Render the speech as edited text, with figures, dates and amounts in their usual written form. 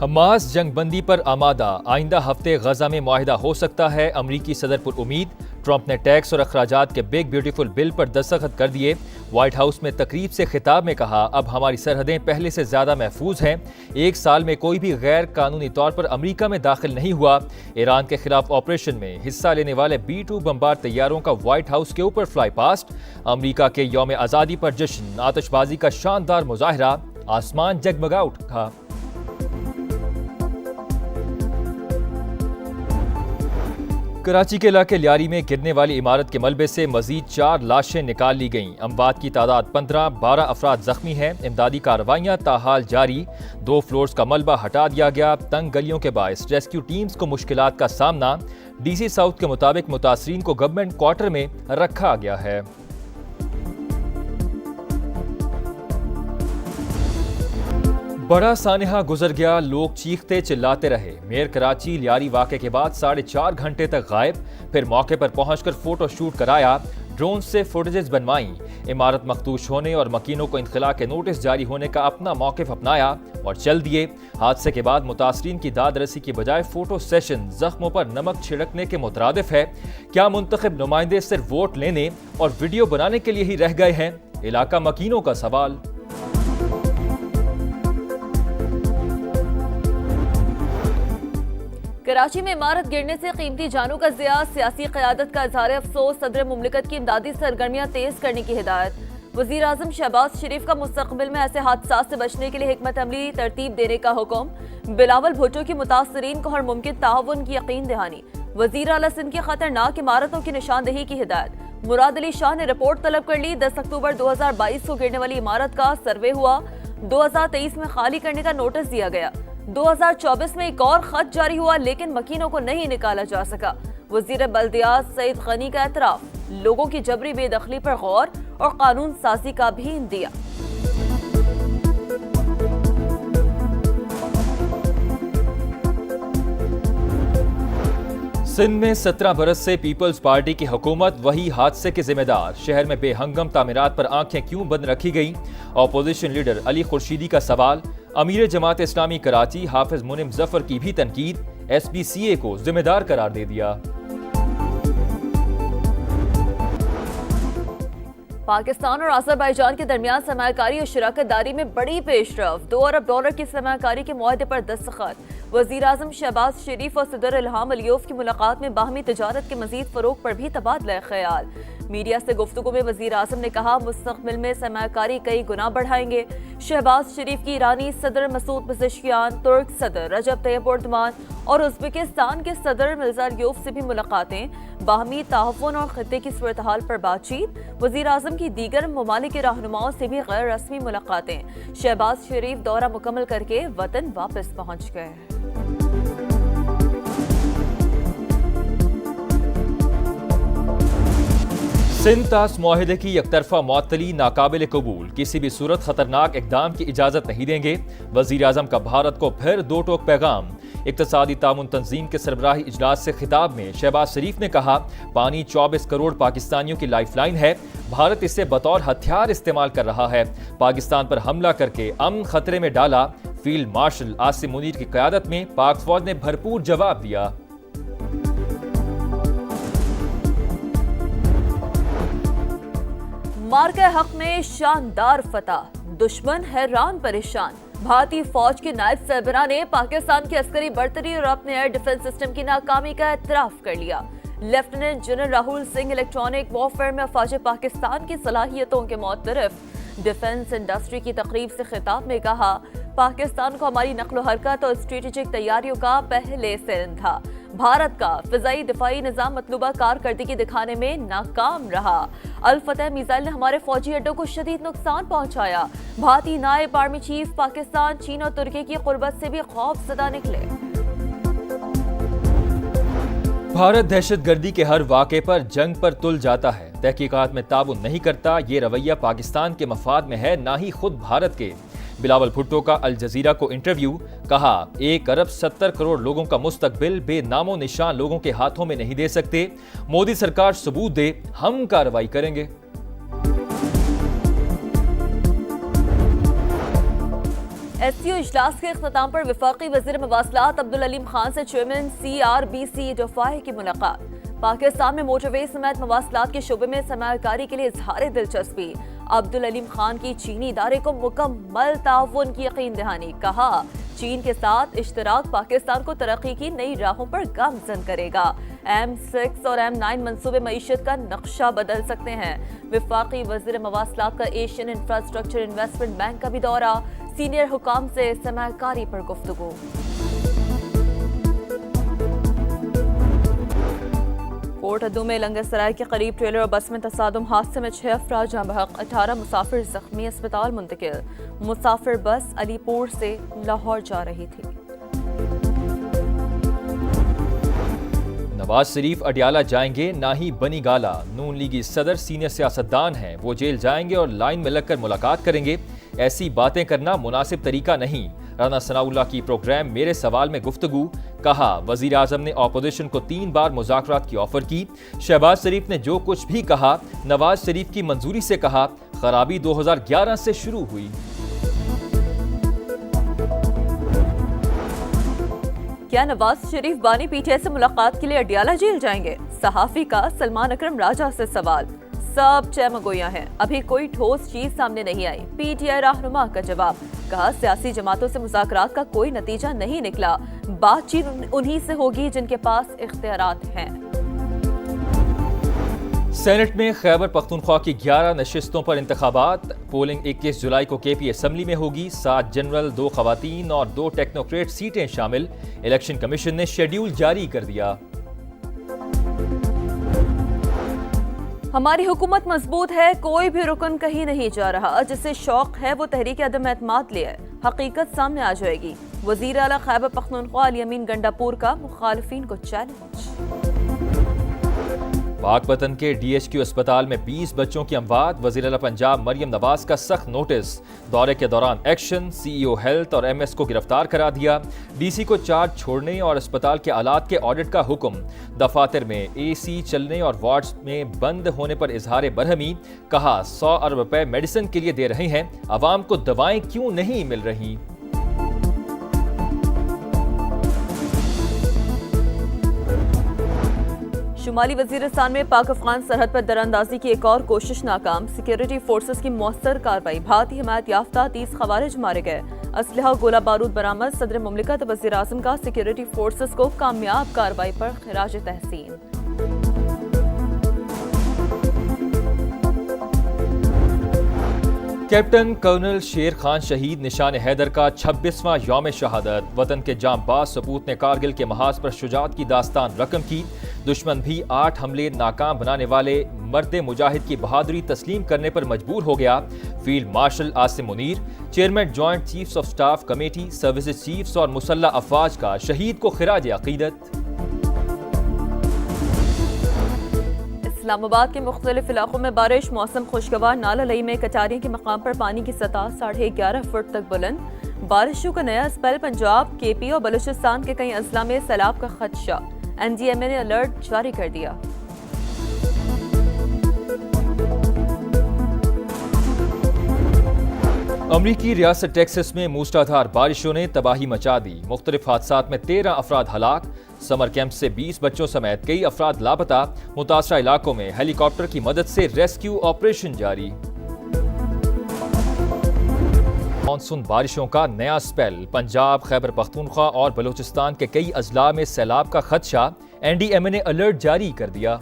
Hamas जंगबंदी पर आमादा, आइंदा हफ्ते गजा में मुआहिदा हो सकता है। अमरीकी सदर पर उम्मीद। ट्रंप ने टैक्स और अखराजात के बिग ब्यूटीफुल बिल पर दस्तखत कर दिए। व्हाइट हाउस में तकरीब से खिताब में कहा, अब हमारी सरहदें पहले से ज्यादा महफूज हैं। एक साल में कोई भी गैर कानूनी तौर पर अमरीका में दाखिल नहीं हुआ। ईरान के खिलाफ ऑपरेशन में हिस्सा लेने वाले B-2 बमबार तैयारों का व्हाइट हाउस के ऊपर फ्लाई पास्ट। अमरीका के यौम आज़ादी पर जश्न, आतिशबाजी का शानदार मुजाहरा, आसमान जगमगा उठा। कराची के इलाके लियारी में गिरने वाली इमारत के मलबे से मजीद 4 लाशें निकाल ली गईं। अमवात की तादाद 15-12 अफराद जख्मी हैं। इमदादी कार्रवाइयां ताहाल जारी। 2 फ्लोर्स का मलबा हटा दिया गया। तंग गलियों के बायस रेस्क्यू टीम्स को मुश्किलात का सामना। DC साउथ के मुताबिक मुतासरीन को गवर्नमेंट क्वार्टर में रखा गया है। बड़ा सानहा गुजर गया, लोग चीखते चिल्लाते रहे। मेयर कराची लियारी वाक़े के बाद 4.5 घंटे तक गायब, फिर मौके पर पहुंचकर फोटो शूट कराया, ड्रोन से फुटेजेस बनवाई। इमारत मखदूश होने और मकीनों को इंखला के नोटिस जारी होने का अपना मौक़िफ़ अपनाया और चल दिए। हादसे के बाद मुतासरीन की दाद रसी की बजाय फोटो सेशन जख्मों पर नमक छिड़कने के मुतरादिफ है। क्या मुंतखब नुमाइंदे सिर्फ वोट लेने और वीडियो बनाने के लिए ही रह गए हैं? इलाका मकीनों का सवाल। कराची में इमारत गिरने से कीमती जानों का ज़िया, सियासी क़यादत का इज़हार अफसोस, सदर मुमलिकत की इमदादी सरगर्मियाँ तेज करने की हिदायत। वज़ीर आज़म शहबाज शरीफ का मुस्तक़बिल में ऐसे हादसात से बचने के लिए हिकमत अमली तरतीब देने का हुक्म। बिलावल भुट्टो की मुतासरीन को हर मुमकिन ताउन की यकीन दहानी। वज़ीर आला सिंध की खतरनाक इमारतों की निशानदेही की हिदायत। मुराद अली शाह ने रिपोर्ट तलब कर ली। 10 अक्टूबर 2022 को गिरने वाली इमारत का सर्वे हुआ। 2023 में खाली करने का नोटिस दिया गया। 2024 में एक और खत जारी हुआ, लेकिन मकीनों को नहीं निकाला जा सका। वजीर बल्दियात सईद गनी का एतराफ, लोगों की जबरी बेदखली पर गौर और कानून साजी का भी इंदिया। सिंध में 17 बरस से पीपल्स पार्टी की हुकूमत, वही हादसे के जिम्मेदार। शहर में बेहंगम तामीरात पर आंखें क्यों बंद रखी गई? अपोजिशन लीडर अली खुर्शीदी का सवाल। अमीर जमात इस्लामी कराची हाफिज मुनिम जफर की भी तनकीद। SPCA को जिम्मेदार करार दे दिया। पाकिस्तान और अज़रबैजान के दरमियान सरमायाकारी और शराकत दारी में बड़ी पेशरफ। $2 अरब की सरमायाकारी के मुआहदे पर दस्तखत। वज़ीर आज़म शहबाज शरीफ और सदर इल्हाम अलियोफ की मुलाकात में बाहमी तजारत के मजीद फ़रोग पर भी तबादला ख्याल। मीडिया से गुफ्तगू में वज़ीर आज़म ने कहा, मुस्तक़बिल में सरमायाकारी कई गुना बढ़ाएंगे। शहबाज शरीफ की ईरानी सदर मसूद पज़ेश्कियान, तुर्क सदर रजब तैयब एर्दोगान और उज़्बेकिस्तान के सदर मिर्ज़ा अलियोफ से भी मुलाकातें। बाहमी ताउन और खत्ते की सूरत हाल पर बातचीत। वज़ीर आज़म की दीगर ममालिक के रहनुमाओं से भी गैर रस्मी मुलाकातें। शहबाज शरीफ दौरा मुकम्मल करके वतन वापस पहुँच गए। सिंध तास मुआहिदे की एकतरफा मुअत्तली नाकाबिल कबूल, किसी भी सूरत खतरनाक इकदाम की इजाजत नहीं देंगे। वजीर आजम का भारत को फिर 2 टोक पैगाम। इक्तसादी तामुन तंजीम के सरबराही इजलास से खिताब में शहबाज शरीफ ने कहा, पानी 24 करोड़ पाकिस्तानियों की लाइफलाइन है। भारत इसे बतौर हथियार इस्तेमाल कर रहा है। पाकिस्तान पर हमला करके अमन खतरे में डाला। फील्ड मार्शल आसिम मुनीर की क़यादत में पाक फौज ने भरपूर जवाब दिया। मार्के हक में शानदार फतह, दुश्मन हैरान परेशान। भारतीय फौज के नायब सरबराह ने पाकिस्तान की अस्करी बर्तरी और अपने एयर डिफेंस सिस्टम की नाकामी का एतराफ कर लिया। Lieutenant general Rahul Singh electronic warfare में अफवाज पाकिस्तान की सलाहियतों के मुअत्तरफ। डिफेंस इंडस्ट्री की तकरीब से खिताब में कहा, पाकिस्तान को हमारी नक्लो हरकत और स्ट्रेटेजिक तैयारियों का पहले से इल्म था। भारत का फिजाई दिफाई निजाम मतलूबा कारकर्दगी दिखाने में नाकाम रहा। अल फतह मिसाइल ने हमारे फौजी अड्डों को शदीद नुकसान पहुंचाया। भारतीय नायब आर्मी चीफ पाकिस्तान, चीन और तुर्की की कुर्बत से भी खौफजदा निकले। भारत दहशतगर्दी के हर वाक़े पर जंग पर तुल जाता है, तहकीकात में ताउन नहीं करता। ये रवैया पाकिस्तान के मफाद में है, ना ही खुद भारत के। बिलावल भुट्टो का अल जजीरा को इंटरव्यू। कहा, 1 अरब 70 करोड़ लोगों का मुस्तकबिल बेनामो निशान लोगों के हाथों में नहीं दे सकते। मोदी सरकार सबूत दे, हम कार्रवाई करेंगे। SCO इजलास के इख्तिताम पर वफाकी वज़ीर मवासलात अब्दुल अलीम खान से चेयरमैन CRBC डोफाई की मुलाकात। पाकिस्तान में मोटरवे समेत मवासलात के शोबे में सरमायाकारी के लिए इजहार दिलचस्पी। अब्दुल अलीम खान की चीनी इदारे को मुकम्मल ताउन की यकीन दहानी। कहा, चीन के साथ इश्तराक पाकिस्तान को तरक्की की नई राहों पर गामजन करेगा। M6 और M9 मंसूबे मईशत का नक्शा बदल सकते हैं। वफाकी वज़ीर मवासलात का एशियन इंफ्रास्ट्रक्चर इन्वेस्टमेंट बैंक का भी दौरा। सीनियर हुकाम से सरमायाकारी पर गुफ्तगू। कोट अद्दू में लंगरसराय के करीब ट्रेलर और बस में तसादुम हादसे में 6 अफराद जाँ बहक, 18 मुसाफिर जख्मी, अस्पताल मुंतकिल। मुसाफिर बस अलीपुर से लाहौर जा रही थी। नवाज शरीफ अडियाला जाएंगे, ना ही बनी गाला। नून लीगी सदर सीनियर सियासतदान हैं, वो जेल जाएंगे और लाइन में लगकर मुलाकात करेंगे। ऐसी बातें करना मुनासिब तरीका नहीं। राना सनाउल्लाह की प्रोग्राम मेरे सवाल में गुफ्तगू। कहा, वजीर आजम ने ऑपोजिशन को 3 बार मुज़ाकरात की ऑफर की। शहबाज शरीफ ने जो कुछ भी कहा नवाज शरीफ की मंजूरी से कहा। खराबी 2011 से शुरू हुई। क्या नवाज शरीफ बानी पीटीआई से मुलाकात के लिए अडियाला जेल जाएंगे? सहाफी का सलमान अकरम राजा से सवाल। सब चमगोइयां हैं, अभी कोई ठोस चीज सामने नहीं आई। पीटीआई रहनुमा का जवाब। कहा, सियासी जमातों से मुज़ाकरात का कोई नतीजा नहीं निकला। बातचीत उन्हीं से होगी जिनके पास इख्तियारात हैं। सेनेट में खैबर पख्तूनख्वा की 11 नशिस्तों पर इंतखाबात। पोलिंग 21 जुलाई को केपी असम्बली में होगी। 7 जनरल, 2 खवातीन और 2 टेक्नोक्रेट सीटें शामिल। इलेक्शन कमीशन ने शेड्यूल जारी कर दिया। हमारी हुकूमत मजबूत है, कोई भी रुकन कहीं नहीं जा रहा। जिसे शौक है वो तहरीक अदम एतमाद ले आए, हकीकत सामने आ जाएगी। वजीर आला खैबर पख्तूनख्वा अली अमीन गंडापुर का मुखालिफिन को चैलेंज। पाकपतन के DHQ अस्पताल में 20 बच्चों की अमवात। वज़ीर आला पंजाब मरियम नवाज का सख्त नोटिस। दौरे के दौरान एक्शन। CEO हेल्थ और MS को गिरफ्तार करा दिया। DC को चार्ज छोड़ने और अस्पताल के आलात के ऑडिट का हुक्म। दफातर में AC चलने और वार्ड्स में बंद होने पर इजहार बरहमी। कहा, 100 अरब रुपए मेडिसिन के लिए दे रहे हैं, आवाम को दवाएं क्यों नहीं मिल रही। शुमाली वजीरिस्तान में पाक अफगान सरहद पर दरअंदाजी की एक और कोशिश नाकाम। सिक्योरिटी फोर्सेस की मौसर कार्रवाई। भारतीय हिमायत याफ्ता 30 खवारिज मारे गए। असलहा गोला बारूद बरामद। सदर मुमलिकत वज़ीर आज़म का सिक्योरिटी फोर्सेस को कामयाब कार्रवाई पर खिराज तहसीन। कैप्टन कर्नल शेर खान शहीद निशान हैदर का 26वां यौम शहादत। वतन के जांबाज सपूत ने कारगिल के महाज पर शुजाअत की दास्तान रकम की। दुश्मन भी 8 हमले नाकाम बनाने वाले मर्द मुजाहिद की बहादुरी तस्लीम करने पर मजबूर हो गया। Field marshal Asim Munir, chairman joint chiefs of staff committee, services chiefs और मुसल्लह अफवाज का शहीद को खिराज अकीदत। इस्लामाबाद के मुख्तलिफ इलाकों में बारिश। मौसम खुशगवार। नाला लई में कटारियों के मकाम पर पानी की सतह 11.5 फुट तक बुलंद। बारिशों का नया स्पेल। पंजाब, KP और बलूचिस्तान के कई अजला में सैलाब का खदशा। NDMA ने अलर्ट जारी कर दिया। अमरीकी रियासत टेक्सास में मूसलाधार बारिशों ने तबाही मचा दी। मुख्तलिफ हादसात में 13 अफराद हलाक। समर कैंप से 20 बच्चों समेत कई अफराद लापता। मुतासरा इलाकों में हेलीकॉप्टर की मदद से रेस्क्यू ऑपरेशन जारी। मानसून बारिशों का नया स्पेल। पंजाब, खैबर पख्तूनख्वा और बलूचिस्तान के कई अजला में सैलाब का खदशा। NDMA ने अलर्ट जारी कर दिया।